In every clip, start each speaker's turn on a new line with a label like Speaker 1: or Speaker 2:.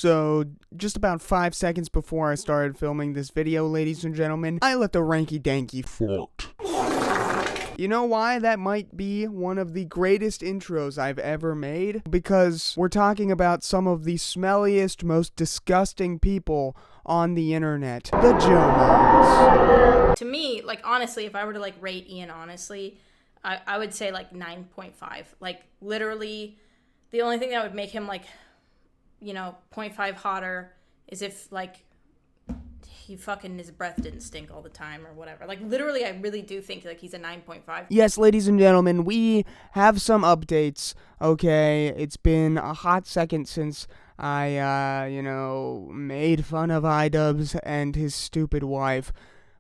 Speaker 1: So, just about 5 seconds before I started filming this video, ladies and gentlemen, I let the ranky-danky fart. You know why that might be one of the greatest intros I've ever made? Because we're talking about some of the smelliest, most disgusting people on the internet. The Jomos.
Speaker 2: To me, like, honestly, if I were to, like, rate Ian honestly, I would say, like, 9.5. Like, literally, the only thing that would make him, like, you know, 0.5 hotter is if, like, he fucking, his breath didn't stink all the time or whatever. Like, literally, I really do think, like, he's a 9.5.
Speaker 1: Yes, ladies and gentlemen, we have some updates, okay? It's been a hot second since I, made fun of Idubbbz and his stupid wife.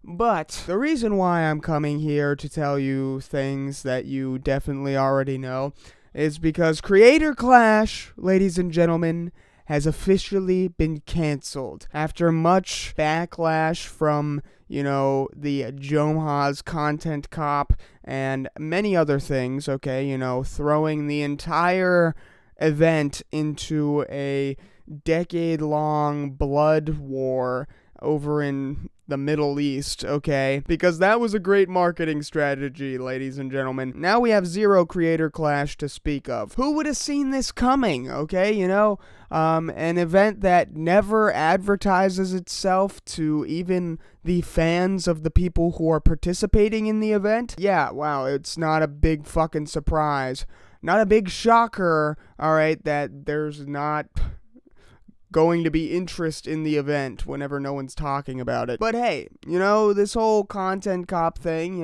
Speaker 1: But the reason why I'm coming here to tell you things that you definitely already know is because Creator Clash, ladies and gentlemen, has officially been canceled. After much backlash from, the Jomhaz Content Cop and many other things, okay, throwing the entire event into a decade-long blood war over in the Middle East, okay? Because that was a great marketing strategy, ladies and gentlemen. Now we have zero creator clash to speak of. Who would have seen this coming, okay? An event that never advertises itself to even the fans of the people who are participating in the event. Yeah, wow, it's not a big fucking surprise. Not a big shocker, alright, that there's not going to be interest in the event whenever no one's talking about it. But hey, this whole content cop thing,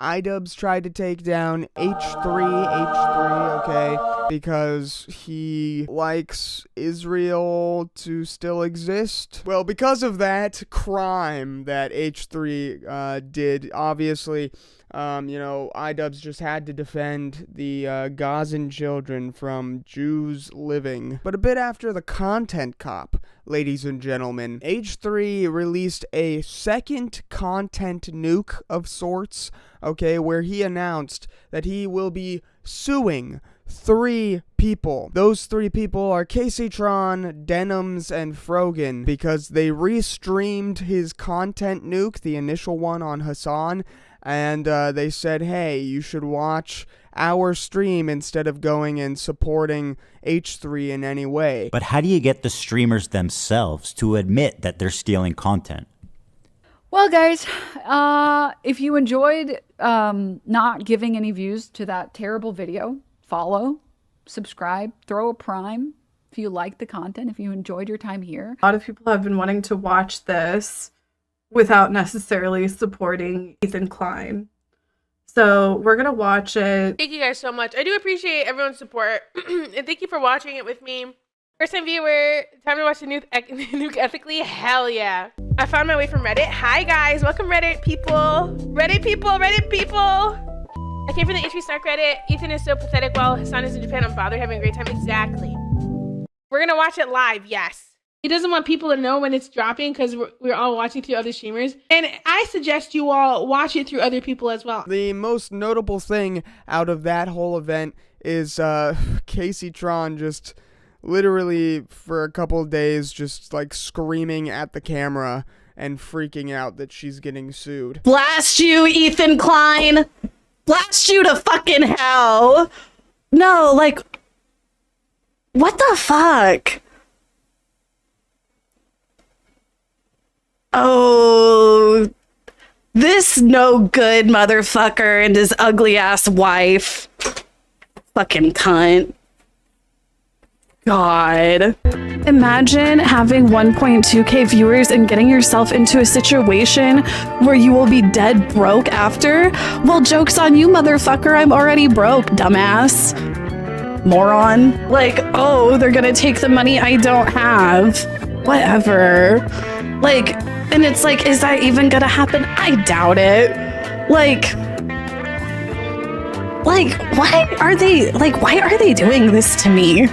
Speaker 1: Idubbbz tried to take down H3H3, okay, because he likes Israel to still exist. Well, because of that crime that H3 did, obviously, Idubbbz just had to defend the Gazan children from Jews living. But a bit after the content cop, ladies and gentlemen, H3 released a second content nuke of sorts, okay, where he announced that he will be suing 3 people. Those 3 people are Caseytron, Denims, and Frogan, because they restreamed his content nuke, the initial one on Hassan, and they said, hey, you should watch our stream instead of going and supporting H3 in any way.
Speaker 3: But how do you get the streamers themselves to admit that they're stealing content?
Speaker 4: Well, guys, if you enjoyed not giving any views to that terrible video, follow, subscribe, throw a prime if you like the content, if you enjoyed your time here.
Speaker 5: A lot of people have been wanting to watch this without necessarily supporting Ethan Klein. So we're going to watch it.
Speaker 6: Thank you guys so much. I do appreciate everyone's support. And thank you for watching it with me. First time viewer, time to watch the nuke ethically? Hell yeah. I found my way from Reddit. Hi guys, welcome Reddit people. Reddit people, Reddit people. I came from the H3 Snark Reddit. Ethan is so pathetic while Hassan is in Japan. I'm bothered having a great time. Exactly. We're going to watch it live, yes. He doesn't want people to know when it's dropping because we're all watching through other streamers. And I suggest you all watch it through other people as well.
Speaker 1: The most notable thing out of that whole event is Caseytron just literally for a couple of days just like screaming at the camera and freaking out that she's getting sued.
Speaker 5: Blast you, Ethan Klein! Blast you to fucking hell! No, like, what the fuck? Oh, this no good motherfucker and his ugly ass wife. Fucking cunt. God. Imagine having 1.2k viewers and getting yourself into a situation where you will be dead broke after. Well, joke's on you, motherfucker. I'm already broke, dumbass. Moron. Like, oh, they're gonna take the money I don't have. Whatever. Like, and it's like, is that even gonna happen? I doubt it. Like, why are they doing this to me?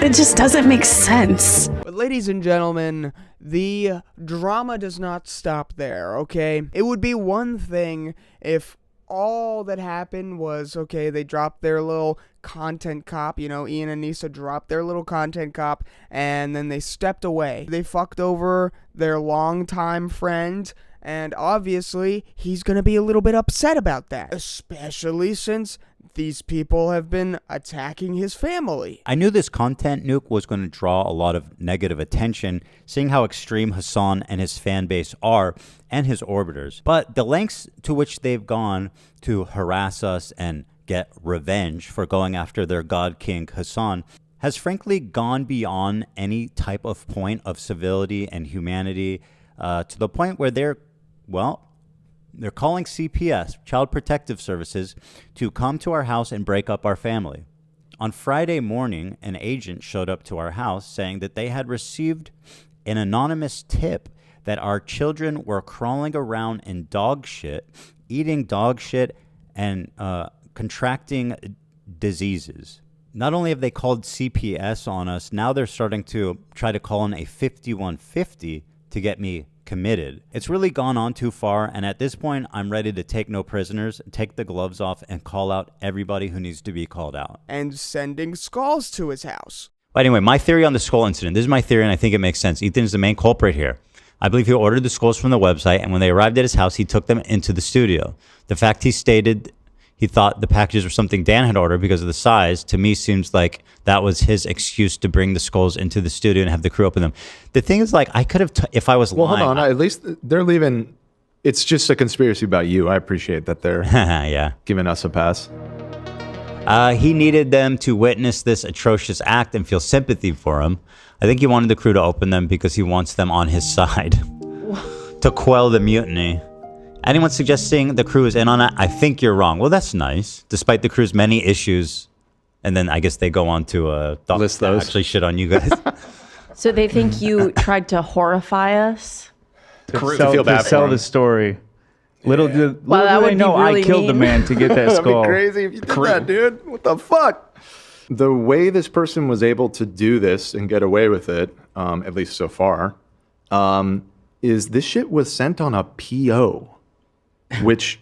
Speaker 5: It just doesn't make sense.
Speaker 1: But ladies and gentlemen, the drama does not stop there, okay? It would be one thing if all that happened was, okay, they dropped their little content cop, Ian and Anisa dropped their little content cop, and then they stepped away. They fucked over their longtime friend, and obviously, he's gonna be a little bit upset about that, especially since these people have been attacking his family.
Speaker 3: I knew this content nuke was going to draw a lot of negative attention, seeing how extreme Hassan and his fan base are, and his orbiters. But the lengths to which they've gone to harass us and get revenge for going after their god king Hassan has frankly gone beyond any type of point of civility and humanity, to the point where they're calling CPS, Child Protective Services, to come to our house and break up our family. On Friday morning, an agent showed up to our house saying that they had received an anonymous tip that our children were crawling around in dog shit, eating dog shit, and contracting diseases. Not only have they called CPS on us, now they're starting to try to call in a 5150 to get me committed. It's really gone on too far, and at this point, I'm ready to take no prisoners, take the gloves off, and call out everybody who needs to be called out.
Speaker 1: And sending skulls to his house.
Speaker 3: But anyway, my theory on the skull incident. This is my theory, and I think it makes sense. Ethan is the main culprit here. I believe he ordered the skulls from the website, and when they arrived at his house, he took them into the studio. The fact he stated he thought the packages were something Dan had ordered because of the size, to me seems like that was his excuse to bring the skulls into the studio and have the crew open them. The thing is, like, I could have, if I was lying.
Speaker 7: Well, hold on. At least they're leaving. It's just a conspiracy about you. I appreciate that they're giving us a pass.
Speaker 3: He needed them to witness this atrocious act and feel sympathy for him. I think he wanted the crew to open them because he wants them on his side to quell the mutiny. Anyone suggesting the crew is in on it? I think you're wrong. Well, that's nice. Despite the crew's many issues, and then I guess they go on to
Speaker 7: list those.
Speaker 3: Actually shit on you guys.
Speaker 8: So they think you tried to horrify us?
Speaker 7: To sell
Speaker 9: the story. Little did
Speaker 8: that would
Speaker 9: they know
Speaker 8: be really
Speaker 9: I killed the
Speaker 8: mean.
Speaker 9: man to get that
Speaker 7: That'd
Speaker 9: skull.
Speaker 7: be crazy if you did that, dude. What the fuck? The way this person was able to do this and get away with it, at least so far, is this shit was sent on a PO. Which,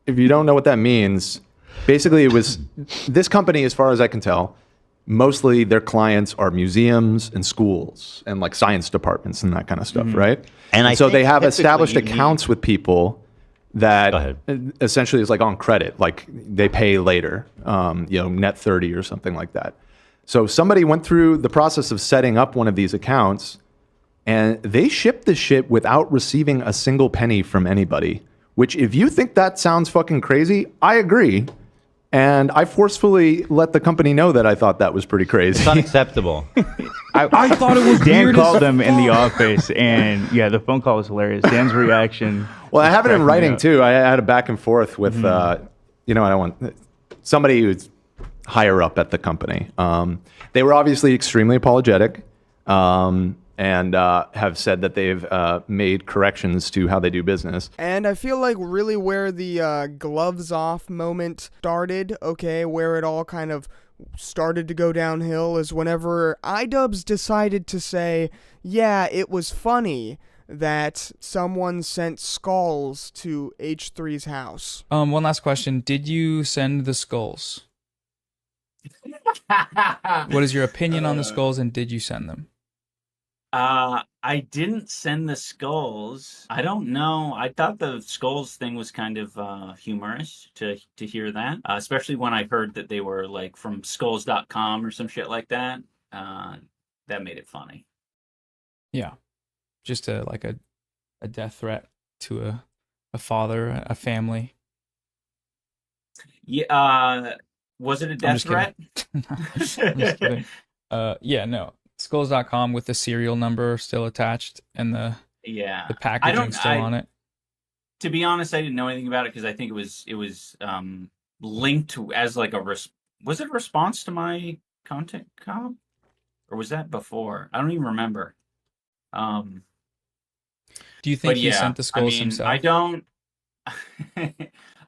Speaker 7: if you don't know what that means, basically it was this company, as far as I can tell, mostly their clients are museums and schools and like science departments and that kind of stuff, right? And so they have established accounts with people that essentially is like on credit, like they pay later, net 30 or something like that. So somebody went through the process of setting up one of these accounts, and they shipped this shit without receiving a single penny from anybody. Which, if you think that sounds fucking crazy, I agree. And I forcefully let the company know that I thought that was pretty crazy.
Speaker 3: It's unacceptable.
Speaker 9: I thought it was Dan called them in the office, and the phone call was hilarious. Dan's reaction.
Speaker 7: Well, I have it in writing too. I had a back and forth with, I don't want somebody who's higher up at the company. They were obviously extremely apologetic. And have said that they've made corrections to how they do business.
Speaker 1: And I feel like really where the gloves off moment started, where it all kind of started to go downhill is whenever Idubbbz decided to say, yeah, it was funny that someone sent skulls to H3's house.
Speaker 10: One last question. Did you send the skulls? What is your opinion on the skulls, and did you send them?
Speaker 11: I didn't send the skulls. I don't know. I thought the skulls thing was kind of humorous to hear that, especially when I heard that they were like from skulls.com or some shit like that. That made it funny.
Speaker 10: Yeah, just a death threat to a father, a family.
Speaker 11: Yeah. Was it a death threat?
Speaker 10: I'm just kidding. No. Skulls.com with the serial number still attached and the packaging still on it.
Speaker 11: To be honest, I didn't know anything about it because I think it was linked to as like was it a response to my content cop, or was that before? I don't even remember.
Speaker 10: Do you think he sent the skulls himself?
Speaker 11: I don't.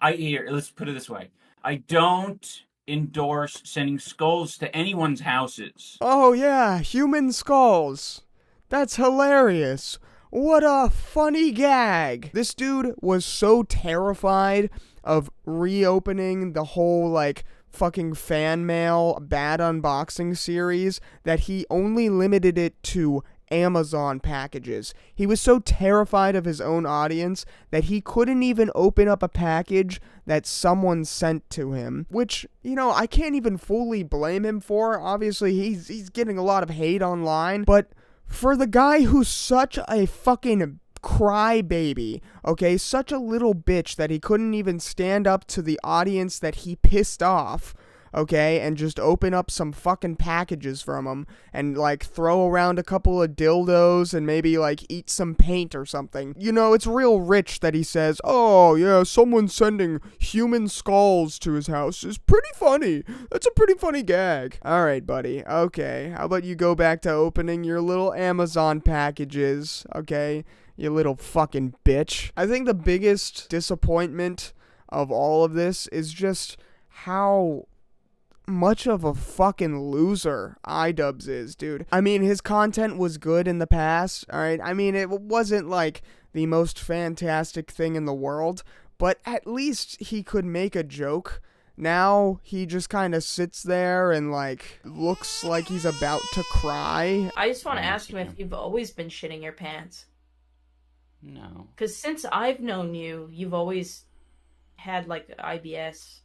Speaker 11: Let's put it this way: I don't endorse sending skulls to anyone's houses.
Speaker 1: Oh yeah, human skulls. That's hilarious. What a funny gag. This dude was so terrified of reopening the whole, like, fucking fan mail bad unboxing series that he only limited it to Amazon packages. He was so terrified of his own audience that he couldn't even open up a package that someone sent to him, which, you know, I can't even fully blame him for. Obviously, he's getting a lot of hate online, but for the guy who's such a fucking crybaby, okay, such a little bitch that he couldn't even stand up to the audience that he pissed off, okay, and just open up some fucking packages from them and, like, throw around a couple of dildos and maybe, like, eat some paint or something. You know, it's real rich that he says, oh, yeah, someone sending human skulls to his house is pretty funny. That's a pretty funny gag. All right, buddy. Okay, how about you go back to opening your little Amazon packages, okay? You little fucking bitch. I think the biggest disappointment of all of this is just how much of a fucking loser Idubbbz is, dude. I mean, his content was good in the past, alright? I mean, it wasn't, like, the most fantastic thing in the world, but at least he could make a joke. Now, he just kind of sits there and, like, looks like he's about to cry.
Speaker 2: I just want to ask him if you've always been shitting your pants.
Speaker 11: No.
Speaker 2: Because since I've known you, you've always had, like, IBS.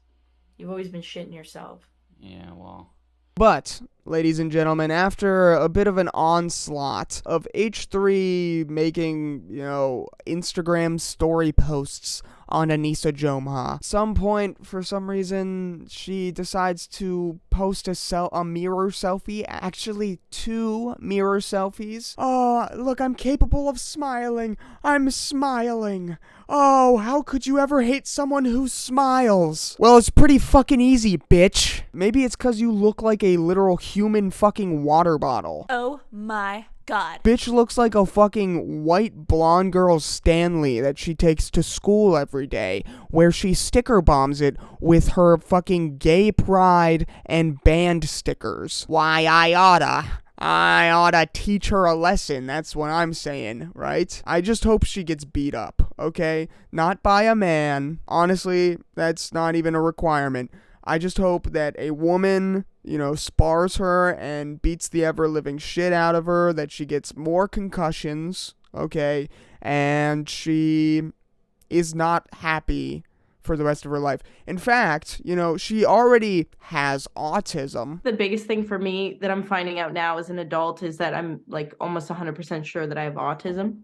Speaker 2: You've always been shitting yourself.
Speaker 11: Yeah, well.
Speaker 1: But, ladies and gentlemen, after a bit of an onslaught of H3 making, you know, Instagram story posts on Anisa Jomha, some point, for some reason, she decides to post a mirror selfie, actually 2 mirror selfies. Oh, look, I'm capable of smiling. I'm smiling. Oh, how could you ever hate someone who smiles? Well, it's pretty fucking easy, bitch. Maybe it's 'cause you look like a literal human fucking water bottle.
Speaker 12: Oh my god.
Speaker 1: Bitch looks like a fucking white blonde girl Stanley that she takes to school every day, where she sticker bombs it with her fucking gay pride and band stickers. Why, I oughta teach her a lesson, that's what I'm saying, right? I just hope she gets beat up, okay? Not by a man. Honestly, that's not even a requirement. I just hope that a woman, you know, spars her and beats the ever-living shit out of her, that she gets more concussions, okay? And she is not happy for the rest of her life. In fact, you know, she already has autism.
Speaker 8: The biggest thing for me that I'm finding out now as an adult is that I'm, like, almost 100% sure that I have autism.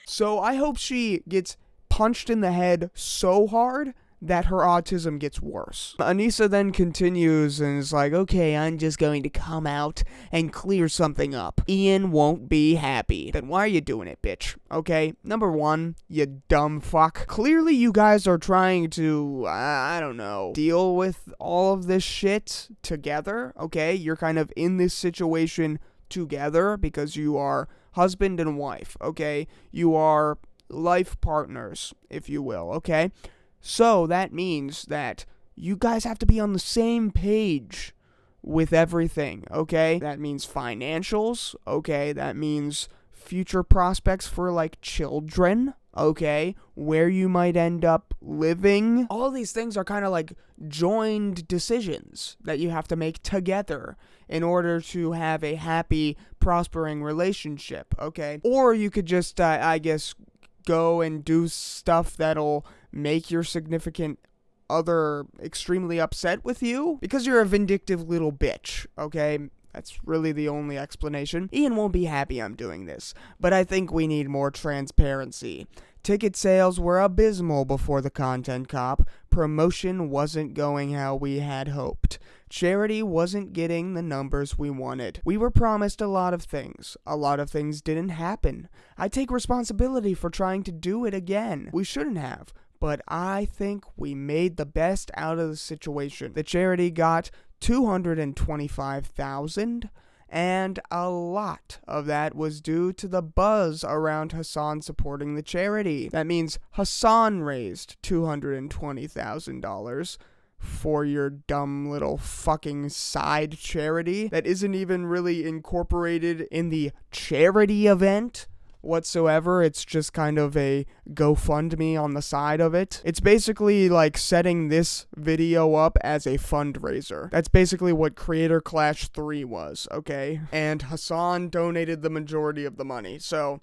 Speaker 1: So I hope she gets punched in the head so hard that her autism gets worse. Anisa then continues and is like, okay, I'm just going to come out and clear something up. Ian won't be happy. Then why are you doing it, bitch? Okay, number 1, you dumb fuck. Clearly you guys are trying to, I don't know, deal with all of this shit together, okay? You're kind of in this situation together because you are husband and wife, okay? You are life partners, if you will, okay? So that means that you guys have to be on the same page with everything, okay? That means financials, okay? That means future prospects for, like, children, okay? Where you might end up living. All these things are kind of like joined decisions that you have to make together in order to have a happy, prospering relationship, okay? Or you could just, I guess, go and do stuff that'll make your significant other extremely upset with you because you're a vindictive little bitch, okay? That's really the only explanation. Ian won't be happy I'm doing this, but I think we need more transparency. Ticket sales were abysmal before the content cop. Promotion wasn't going how we had hoped. Charity wasn't getting the numbers we wanted. We were promised a lot of things. A lot of things didn't happen. I take responsibility for trying to do it again. We shouldn't have, but I think we made the best out of the situation. The charity got $225,000, and a lot of that was due to the buzz around Hassan supporting the charity. That means Hassan raised $220,000 for your dumb little fucking side charity that isn't even really incorporated in the charity event. whatsoever. It's just kind of a GoFundMe on the side of it. It's basically like setting this video up as a fundraiser. That's basically what Creator Clash 3 was, okay? And Hassan donated the majority of the money. So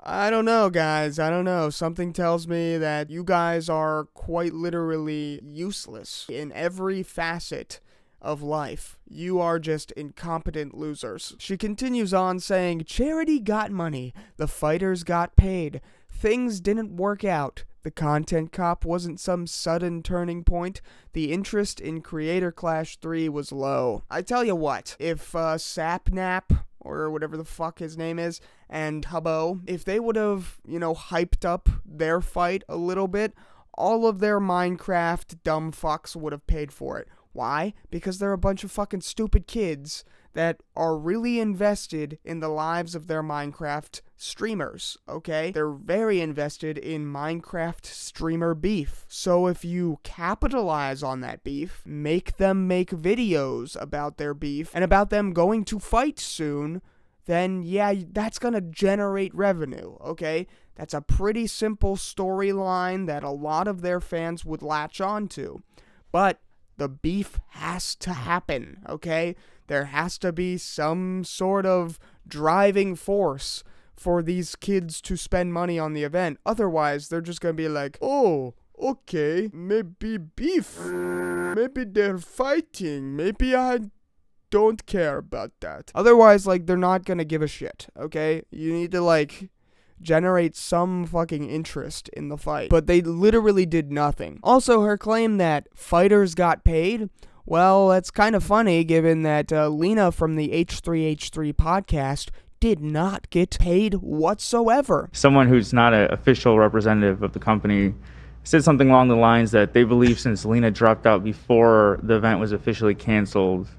Speaker 1: I don't know, guys. I don't know. Something tells me that you guys are quite literally useless in every facet of life. You are just incompetent losers. She continues on saying, charity got money. The fighters got paid. Things didn't work out. The content cop wasn't some sudden turning point. The interest in Creator Clash 3 was low. I tell you what, if Sapnap, or whatever the fuck his name is, and Hubbo, if they would have, hyped up their fight a little bit, all of their Minecraft dumb fucks would have paid for it. Why? Because they're a bunch of fucking stupid kids that are really invested in the lives of their Minecraft streamers, okay? They're very invested in Minecraft streamer beef. So if you capitalize on that beef, make them make videos about their beef and about them going to fight soon, then yeah, that's gonna generate revenue, okay? That's a pretty simple storyline that a lot of their fans would latch on to. But the beef has to happen, okay? There has to be some sort of driving force for these kids to spend money on the event. Otherwise, they're just gonna be like, oh, okay, maybe beef. Maybe they're fighting. Maybe I don't care about that. Otherwise, they're not gonna give a shit, okay? You need to, generate some fucking interest in the fight. But they literally did nothing. Also, her claim that fighters got paid, well, that's kind of funny given that Lena from the H3H3 podcast did not get paid whatsoever.
Speaker 9: Someone who's not an official representative of the company said something along the lines that they believe since Lena dropped out before the event was officially canceled,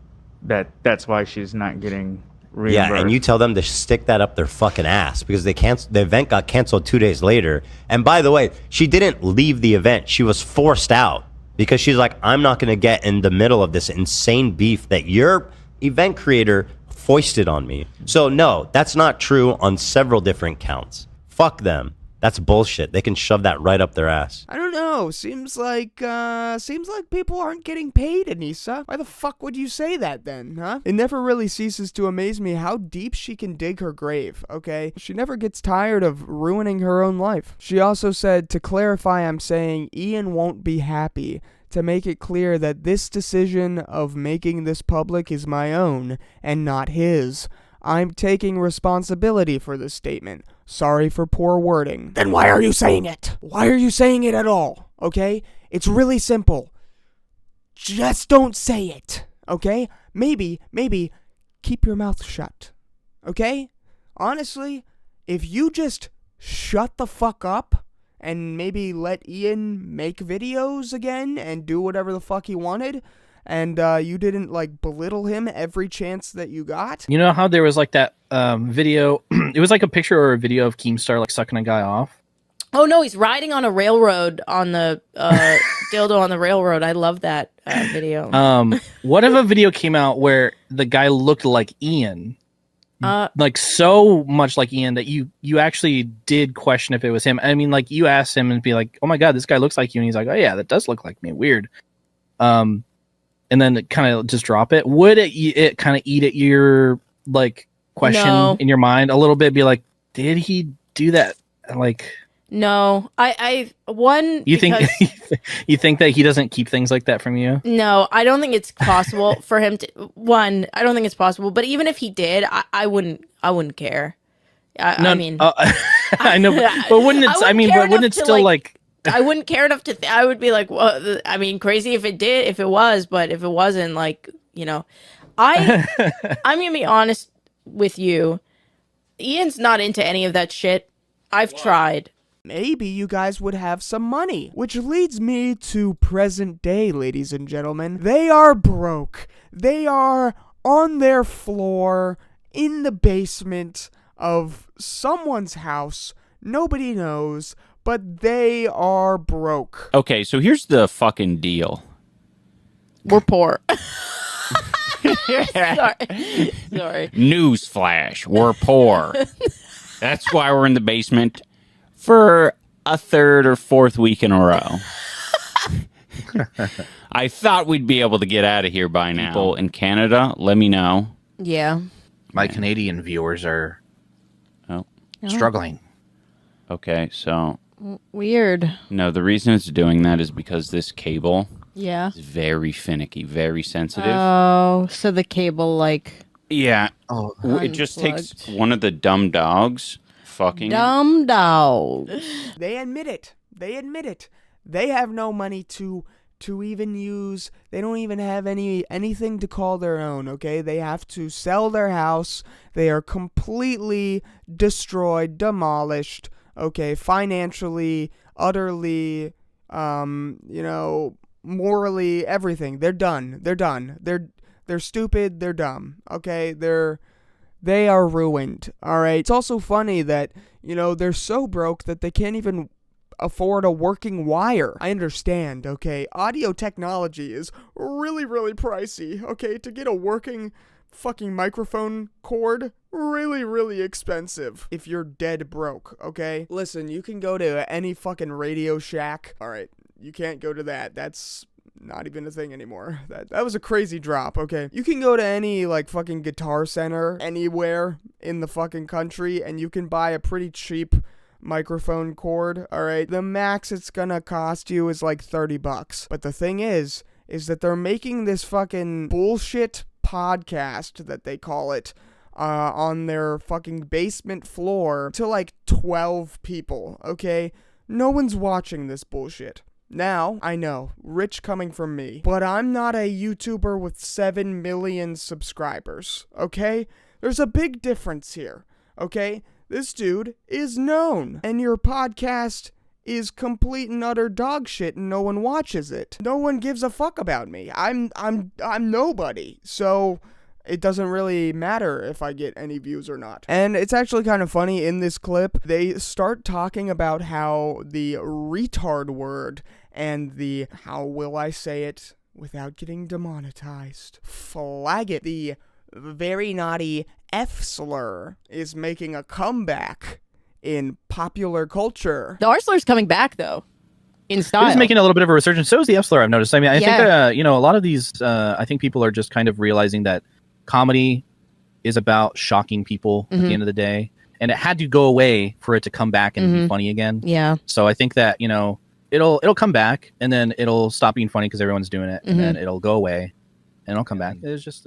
Speaker 9: that's why she's not getting reimbursed.
Speaker 13: Yeah, and you tell them to stick that up their fucking ass because the event got canceled 2 days later. And by the way, she didn't leave the event. She was forced out because she's like, I'm not going to get in the middle of this insane beef that your event creator foisted on me. So no, that's not true on several different counts. Fuck them. That's bullshit. They can shove that right up their ass.
Speaker 1: I don't know. Seems like people aren't getting paid, Anisa. Why the fuck would you say that then, huh? It never really ceases to amaze me how deep she can dig her grave, okay? She never gets tired of ruining her own life. She also said, to clarify, I'm saying Ian won't be happy. To make it clear that this decision of making this public is my own and not his. I'm taking responsibility for this statement. Sorry for poor wording. Then why are you saying it? Why are you saying it at all? Okay? It's really simple. Just don't say it. Okay? Maybe keep your mouth shut. Okay? Honestly, if you just shut the fuck up and maybe let Ian make videos again and do whatever the fuck he wanted, and you didn't belittle him every chance that you got.
Speaker 14: You know how there was that video, it was a picture or a video of Keemstar sucking a guy off?
Speaker 2: Oh no, he's riding on a railroad on the dildo on the railroad. I love that video.
Speaker 14: What if a video came out where the guy looked like Ian? So much like Ian that you actually did question if it was him. I mean, you asked him and be like, oh my god, this guy looks like you, and he's like, oh yeah, that does look like me. Weird. And then kind of just drop it. Would it kind of eat at your question in your mind a little bit? Be like, did he do that?
Speaker 2: No,
Speaker 14: you think you think that he doesn't keep things like that from you?
Speaker 2: No, I don't think it's possible for him to. I don't think it's possible. But even if he did, I wouldn't care. I mean,
Speaker 14: I know, but wouldn't it? I mean, but wouldn't it still
Speaker 2: I wouldn't care enough to. I would be like, well, I mean, crazy if it was, but if it wasn't, I'm gonna be honest with you. Ian's not into any of that shit. I've tried.
Speaker 1: Maybe you guys would have some money. Which leads me to present day, ladies and gentlemen. They are broke. They are on their floor in the basement of someone's house. Nobody knows. But they are broke.
Speaker 15: Okay, so here's the fucking deal.
Speaker 2: We're poor. Sorry.
Speaker 15: Newsflash, we're poor. That's why we're in the basement for a third or fourth week in a row. I thought we'd be able to get out of here by now. People in Canada, let me know.
Speaker 2: Yeah.
Speaker 14: My Canadian viewers are struggling.
Speaker 15: Okay, so...
Speaker 2: Weird.
Speaker 15: No, the reason it's doing that is because this cable
Speaker 2: Yeah.
Speaker 15: is very finicky, very sensitive.
Speaker 2: Oh, so the cable, like...
Speaker 15: Yeah. Oh, it just takes one of the dumb dogs fucking...
Speaker 2: Dumb dogs.
Speaker 1: They admit it. They admit it. They have no money to even use. They don't even have anything to call their own, okay? They have to sell their house. They are completely destroyed, demolished, okay? Financially, utterly, morally, everything. They're done. They're done. They're stupid. They're dumb, okay? They are ruined, all right? It's also funny that, they're so broke that they can't even afford a working wire. I understand, okay? Audio technology is really, really pricey, okay? To get a working fucking microphone cord, really, really expensive if you're dead broke, okay? Listen, you can go to any fucking Radio Shack. All right, you can't go to that. That's not even a thing anymore. That was a crazy drop, okay? You can go to any, fucking Guitar Center anywhere in the fucking country, and you can buy a pretty cheap microphone cord, all right? The max it's gonna cost you is $30. But the thing is that they're making this fucking bullshit podcast that they call it on their fucking basement floor to 12 people, okay? No one's watching this bullshit. Now, I know, rich coming from me, but I'm not a YouTuber with 7 million subscribers, okay? There's a big difference here, okay? This dude is known, and your podcast is complete and utter dog shit, and no one watches it. No one gives a fuck about me. I'm nobody, so it doesn't really matter if I get any views or not. And it's actually kind of funny in this clip. They start talking about how the retard word and the, how will I say it without getting demonetized, flag it, the very naughty F slur is making a comeback in popular culture.
Speaker 16: The R slur's coming back though, in style.
Speaker 14: It is making a little bit of a resurgence. So is the F slur, I've noticed. I mean, I think a lot of these. I think people are just kind of realizing that comedy is about shocking people at the end of the day, and it had to go away for it to come back and be funny again.
Speaker 16: Yeah.
Speaker 14: So I think that it'll come back, and then it'll stop being funny because everyone's doing it, and then it'll go away, and it'll come back. It's just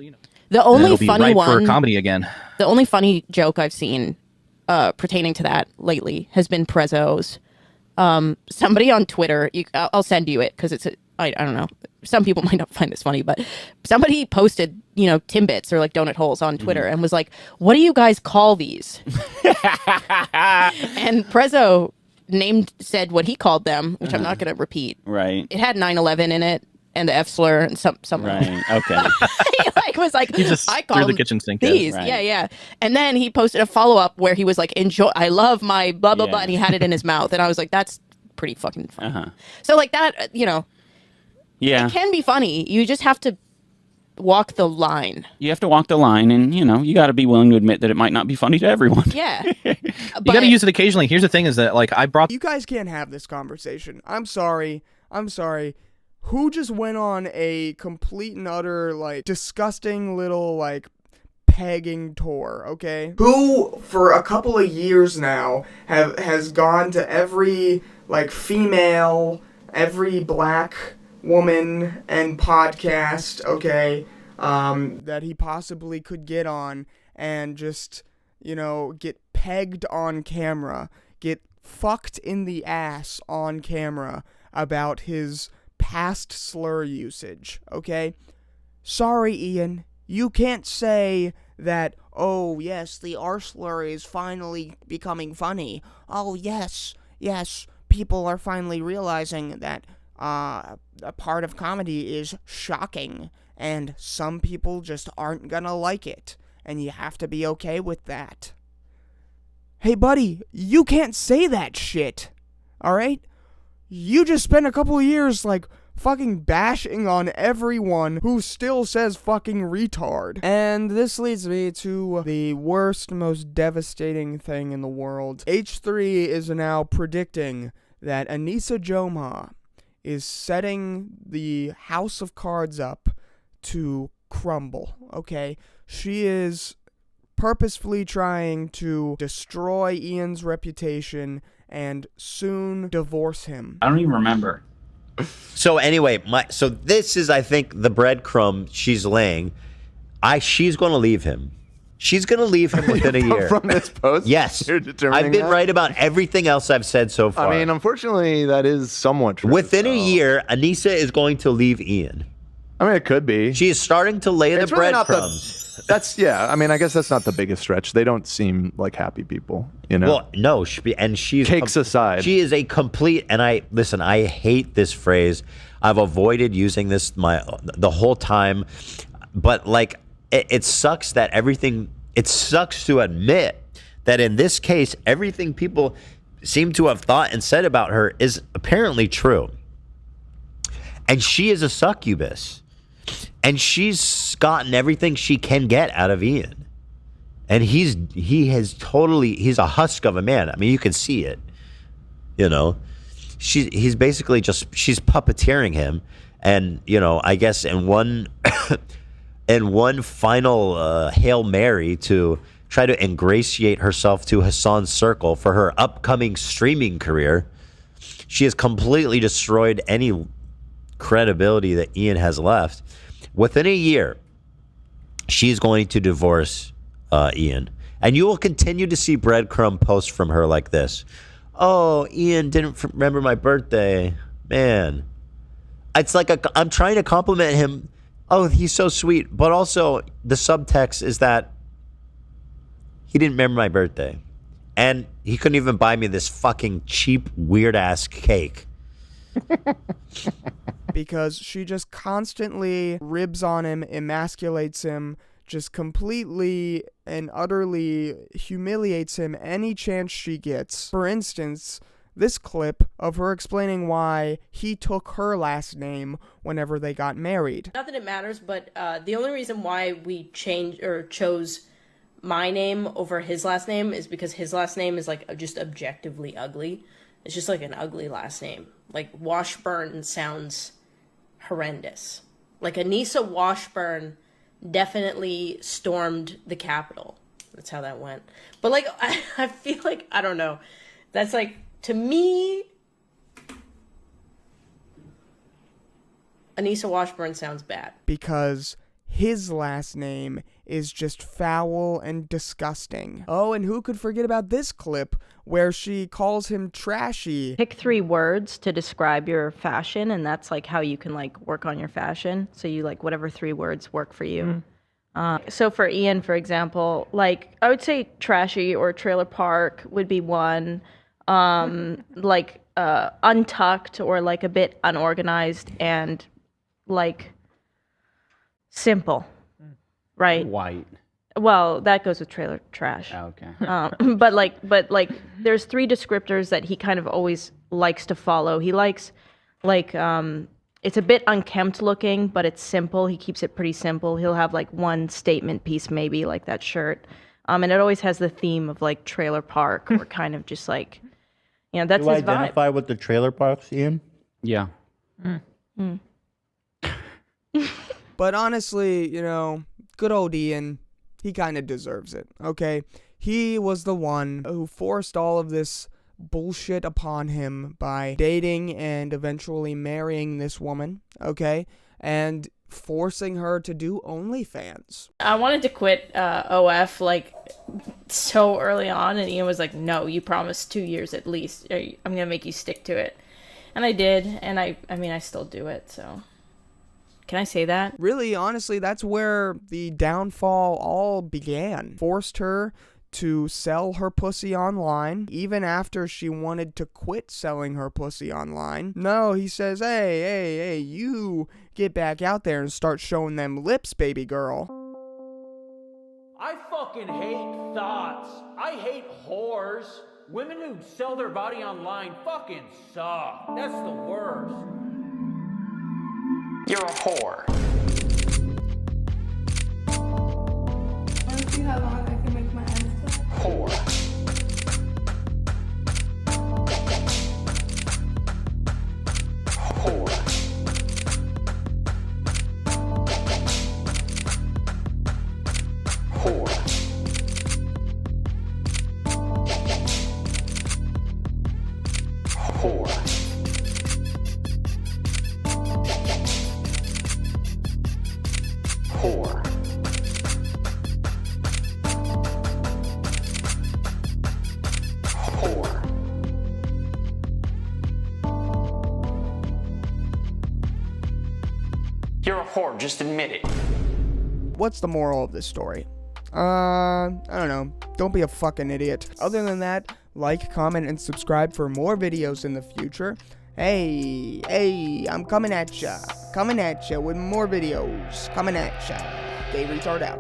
Speaker 16: the only funny one
Speaker 14: for comedy again.
Speaker 16: The only funny joke I've seen pertaining to that lately has been Prezzo's. Somebody on Twitter, I'll send you it because I don't know. Some people might not find this funny, but somebody posted, Timbits or donut holes on Twitter and was like, "What do you guys call these?" And Prezzo said what he called them, which I'm not going to repeat.
Speaker 15: Right.
Speaker 16: It had 9/11 in it and the F slur and some.
Speaker 15: Right. Okay.
Speaker 16: He was like,
Speaker 14: he just
Speaker 16: I call
Speaker 14: threw the kitchen sink.
Speaker 16: These.
Speaker 15: Right.
Speaker 16: Yeah. And then he posted a follow up where he was like, "Enjoy. I love my blah blah blah," and he had it in his mouth, and I was like, "That's pretty fucking funny." So that,
Speaker 15: Yeah.
Speaker 16: it can be funny. You just have to walk the line.
Speaker 15: You have to walk the line, and you got to be willing to admit that it might not be funny to everyone.
Speaker 16: Yeah.
Speaker 14: You got to use it occasionally. Here's the thing: is that I brought.
Speaker 1: You guys can't have this conversation. I'm sorry. Who just went on a complete and utter disgusting little pegging tour, okay? Who for a couple of years now has gone to every female, every black woman and podcast, okay, that he possibly could get on and just, get pegged on camera, get fucked in the ass on camera about his past slur usage, okay? Sorry, Ian, you can't say that, oh, yes, the R slur is finally becoming funny. Oh, yes, people are finally realizing that a part of comedy is shocking, and some people just aren't gonna like it, and you have to be okay with that. Hey, buddy, you can't say that shit, alright? You just spent a couple of years, fucking bashing on everyone who still says fucking retard. And this leads me to the worst, most devastating thing in the world. H3 is now predicting that Anisa Joma is setting the house of cards up to crumble, okay? She is purposefully trying to destroy Ian's reputation and soon divorce him.
Speaker 11: I don't even remember.
Speaker 13: So anyway, so this is, I think, the breadcrumb she's laying. She's going to leave him. She's going to leave him within a year.
Speaker 7: From this post?
Speaker 13: Yes.
Speaker 7: You're determining
Speaker 13: I've been
Speaker 7: that?
Speaker 13: right about everything else I've said so far.
Speaker 7: I mean, unfortunately, that is somewhat true.
Speaker 13: Within a year, Anisa is going to leave Ian.
Speaker 7: I mean, it could be.
Speaker 13: She is starting to lay the
Speaker 7: really not
Speaker 13: breadcrumbs.
Speaker 7: I mean, I guess that's not the biggest stretch. They don't seem like happy people, you know?
Speaker 13: Well, no, she's
Speaker 7: cakes aside.
Speaker 13: She is a complete, and I hate this phrase. I've avoided using this the whole time, but like it sucks that everything. It sucks to admit that in this case, everything people seem to have thought and said about her is apparently true, and she is a succubus. And she's gotten everything she can get out of Ian. And he's a husk of a man. I mean, you can see it. You know, he's basically she's puppeteering him. And, you know, I guess in one final Hail Mary to try to ingratiate herself to Hassan's circle for her upcoming streaming career, she has completely destroyed any credibility that Ian has left. Within a year, she's going to divorce Ian. And you will continue to see breadcrumb posts from her like this. Oh, Ian didn't remember my birthday. Man. It's like I'm trying to compliment him. Oh, he's so sweet. But also, the subtext is that he didn't remember my birthday. And he couldn't even buy me this fucking cheap, weird-ass cake.
Speaker 1: Because she just constantly ribs on him, emasculates him, just completely and utterly humiliates him any chance she gets. For instance, this clip of her explaining why he took her last name whenever they got married.
Speaker 2: Not that it matters, but the only reason why we chose my name over his last name is because his last name is like just objectively ugly. It's just like an ugly last name. Like Washburn sounds horrendous. Like Anisa Washburn definitely stormed the Capitol. That's how that went. But like I feel like, I don't know. That's like, to me, Anisa Washburn sounds bad.
Speaker 1: Because his last name is just foul and disgusting. Oh, and who could forget about this clip where she calls him trashy?
Speaker 8: Pick 3 words to describe your fashion, and that's like how you can like work on your fashion. So you like whatever 3 words work for you. So for Ian, for example, like I would say trashy or trailer park would be one. Like untucked or like a bit unorganized and like simple, right?
Speaker 15: White.
Speaker 8: Well, that goes with trailer trash.
Speaker 15: Oh, okay.
Speaker 8: But like, there's 3 descriptors that he kind of always likes to follow. He likes, like, it's a bit unkempt looking, but it's simple. He keeps it pretty simple. He'll have like one statement piece, maybe like that shirt, and it always has the theme of like trailer park or kind of just like, you know, that's
Speaker 3: Do you
Speaker 8: his vibe.
Speaker 3: identify with the trailer parks, Ian?
Speaker 15: Yeah.
Speaker 1: But honestly, you know, good old Ian, he kind of deserves it, okay? He was the one who forced all of this bullshit upon him by dating and eventually marrying this woman, okay? And forcing her to do OnlyFans.
Speaker 2: I wanted to quit OF like so early on, and Ian was like, no, you promised 2 years at least. I'm gonna make you stick to it. And I did, and I mean, I still do it, so... Can I say that?
Speaker 1: Really, honestly, that's where the downfall all began. Forced her to sell her pussy online, even after she wanted to quit selling her pussy online. No, he says, hey, you get back out there and start showing them lips, baby girl.
Speaker 17: I fucking hate thoughts. I hate whores. Women who sell their body online fucking suck. That's the worst. You're a whore.
Speaker 18: Let's see how long I can make my eyes close.
Speaker 17: Whore. Whore. Whore. Whore. Whore. Whore. You're a whore, just admit it.
Speaker 1: What's the moral of this story? I don't know. Don't be a fucking idiot. Other than that, like, comment, and subscribe for more videos in the future. Hey, I'm coming at ya. Coming at ya with more videos. Coming at ya. Gay retard out.